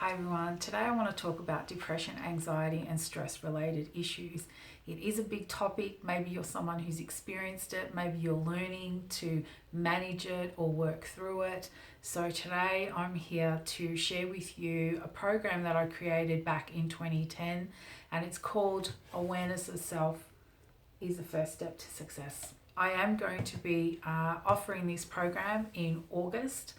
Hi everyone, today I want to talk about depression, anxiety and stress related issues. It is a big topic. Maybe you're someone who's experienced it, maybe you're learning to manage it or work through it. So today I'm here to share with you a program that I created back in 2010, and it's called Awareness of Self is the First Step to Success. I am going to be offering this program in August.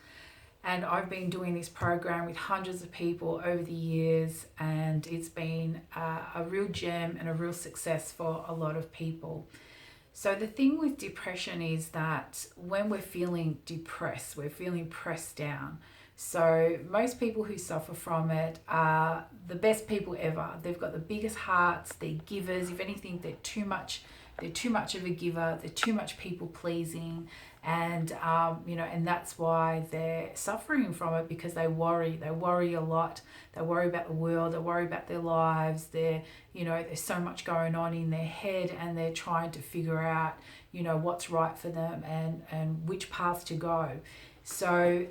And I've been doing this program with hundreds of people over the years, and it's been a real gem and a real success for a lot of people. So the thing with depression is that when we're feeling depressed, we're feeling pressed down. So most people who suffer from it are the best people ever. They've got the biggest hearts, they're givers. If anything, they're too much of a giver, they're too much people pleasing, and and that's why they're suffering from it, because they worry a lot. They worry about the world, they worry about their lives. There's so much going on in their head, and they're trying to figure out what's right for them and which path to go. So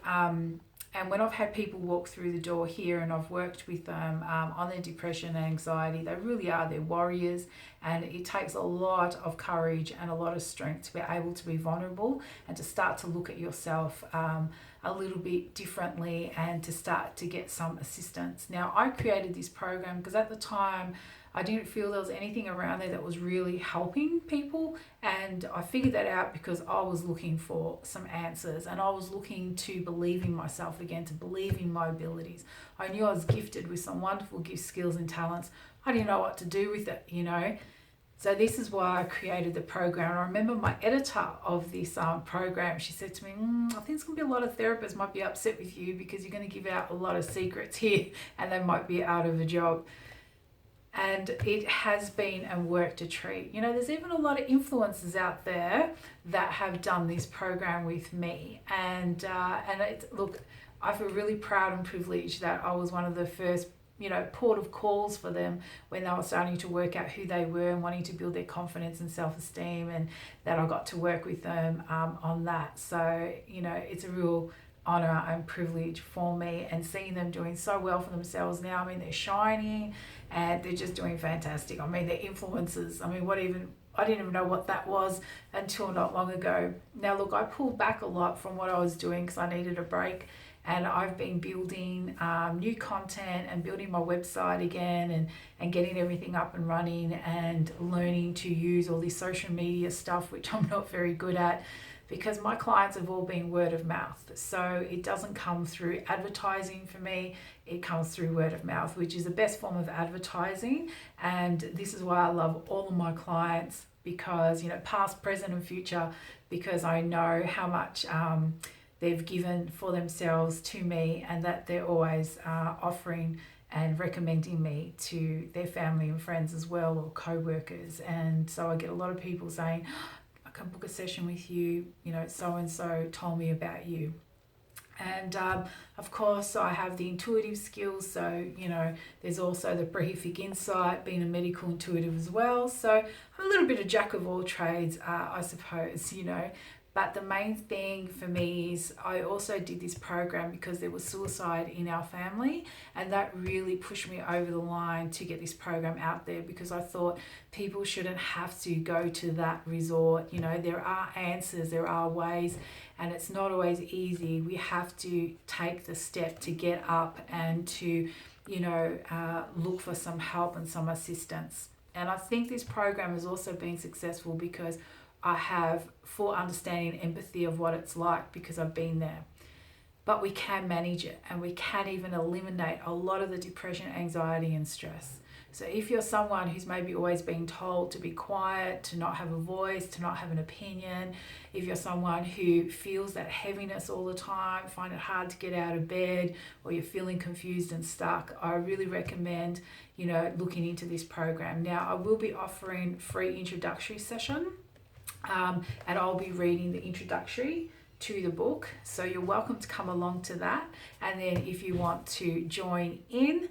and when I've had people walk through the door here and I've worked with them on their depression and anxiety, they really are, they're warriors, and it takes a lot of courage and a lot of strength to be able to be vulnerable and to start to look at yourself a little bit differently and to start to get some assistance. Now, I created this program because at the time I didn't feel there was anything around there that was really helping people, and I figured that out because I was looking for some answers, and I was looking to believe in myself again, to believe in my abilities. I knew I was gifted with some wonderful gifts, skills and talents. I didn't know what to do with it. So this is why I created the program. I remember my editor of this program, she said to me, I think it's going to be a lot of therapists might be upset with you because you're going to give out a lot of secrets here and they might be out of a job. And it has been and worked a treat. There's even a lot of influencers out there that have done this program with me. Look, I feel really proud and privileged that I was one of the first port of calls for them when they were starting to work out who they were and wanting to build their confidence and self-esteem, and that I got to work with them on that. So it's a real honor and privilege for me, and seeing them doing so well for themselves now. They're shining and they're just doing fantastic. They're influencers. I didn't even know what that was until not long ago. Now look, I pulled back a lot from what I was doing because I needed a break, and I've been building new content and building my website again and getting everything up and running and learning to use all this social media stuff, which I'm not very good at, because my clients have all been word of mouth. So it doesn't come through advertising for me, it comes through word of mouth, which is the best form of advertising. And this is why I love all of my clients, because past, present and future, because I know how much they've given for themselves to me, and that they're always offering and recommending me to their family and friends as well, or co-workers. And so I get a lot of people saying, I can book a session with you, so-and-so told me about you. And of course, I have the intuitive skills. So, there's also the Behific Insight, being a medical intuitive as well. So I'm a little bit of jack of all trades, I suppose. But the main thing for me is I also did this program because there was suicide in our family, and that really pushed me over the line to get this program out there, because I thought people shouldn't have to go to that resort. There are answers, there are ways, and it's not always easy. We have to take the step to get up and to look for some help and some assistance. And I think this program has also been successful because I have full understanding and empathy of what it's like, because I've been there. But we can manage it, and we can even eliminate a lot of the depression, anxiety and stress. So if you're someone who's maybe always been told to be quiet, to not have a voice, to not have an opinion, if you're someone who feels that heaviness all the time, find it hard to get out of bed, or you're feeling confused and stuck, I really recommend looking into this program. Now, I will be offering free introductory session, and I'll be reading the introductory to the book, so you're welcome to come along to that. And then if you want to join in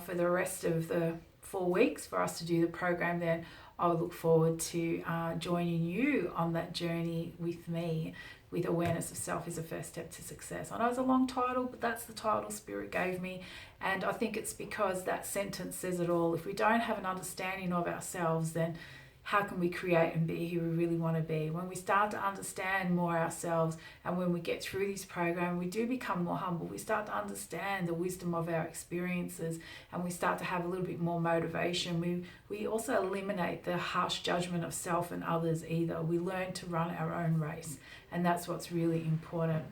for the rest of the 4 weeks for us to do the program, then I'll look forward to joining you on that journey with me. with awareness of self is the first step to success. I know it's a long title, but that's the title Spirit gave me. And I think it's because that sentence says it all. If we don't have an understanding of ourselves, then how can we create and be who we really want to be? When we start to understand more ourselves, and when we get through this program, we do become more humble. We start to understand the wisdom of our experiences, and we start to have a little bit more motivation. We also eliminate the harsh judgment of self and others either. We learn to run our own race, and that's what's really important.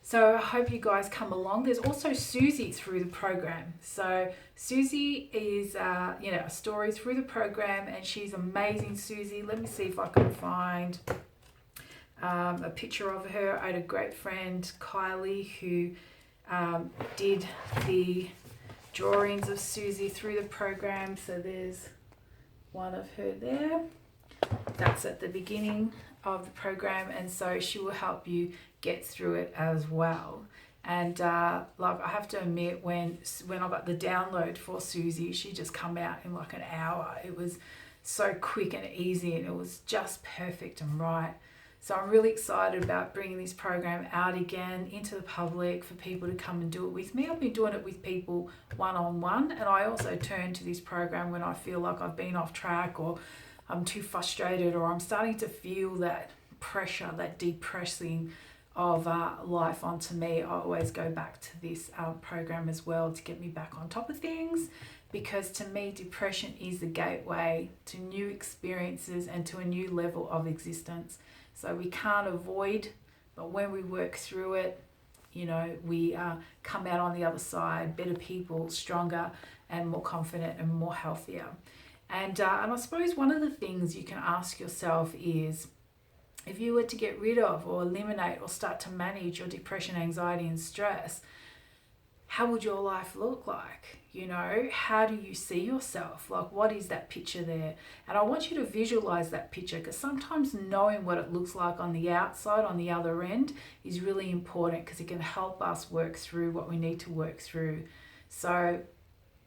So I hope you guys come along. There's also Susie through the program. So Susie is, a story through the program, and she's amazing, Susie. Let me see if I can find a picture of her. I had a great friend, Kylie, who did the drawings of Susie through the program. So there's one of her there. That's at the beginning of the program, and so she will help you get through it as well. And I have to admit, when I got the download for Susie, she just come out in like an hour. It was so quick and easy, and it was just perfect and right. So I'm really excited about bringing this program out again into the public for people to come and do it with me. I've been doing it with people one-on-one, and I also turn to this program when I feel like I've been off track, or I'm too frustrated, or I'm starting to feel that pressure, that depressing of life onto me. I always go back to this program as well to get me back on top of things, because to me, depression is the gateway to new experiences and to a new level of existence. So we can't avoid, but when we work through it, we come out on the other side better people, stronger and more confident and more healthier. And I suppose one of the things you can ask yourself is, if you were to get rid of or eliminate or start to manage your depression, anxiety and stress, how would your life look like? How do you see yourself? Like, what is that picture there? And I want you to visualize that picture, because sometimes knowing what it looks like on the outside, on the other end, is really important, because it can help us work through what we need to work through. So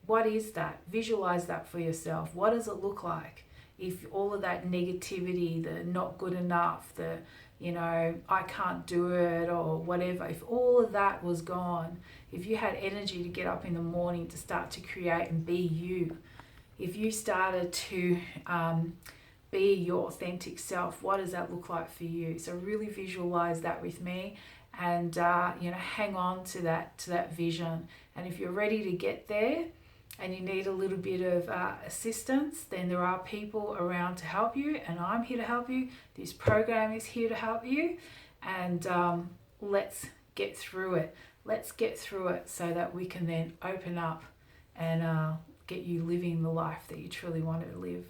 what is that? Visualize that for yourself. What does it look like? If all of that negativity, the not good enough, the, I can't do it or whatever, if all of that was gone, if you had energy to get up in the morning to start to create and be you, if you started to be your authentic self, what does that look like for you? So really visualize that with me, and hang on to that vision. And if you're ready to get there, and you need a little bit of assistance, then there are people around to help you, and I'm here to help you. This program is here to help you, and let's get through it. Let's get through it so that we can then open up and get you living the life that you truly want to live.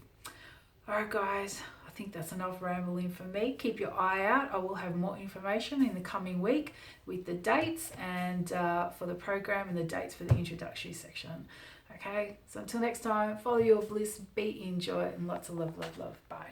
All right, guys, I think that's enough rambling for me. Keep your eye out. I will have more information in the coming week with the dates and for the program, and the dates for the introductory section. Okay, so until next time, follow your bliss, be in joy, and lots of love, love, love. Bye.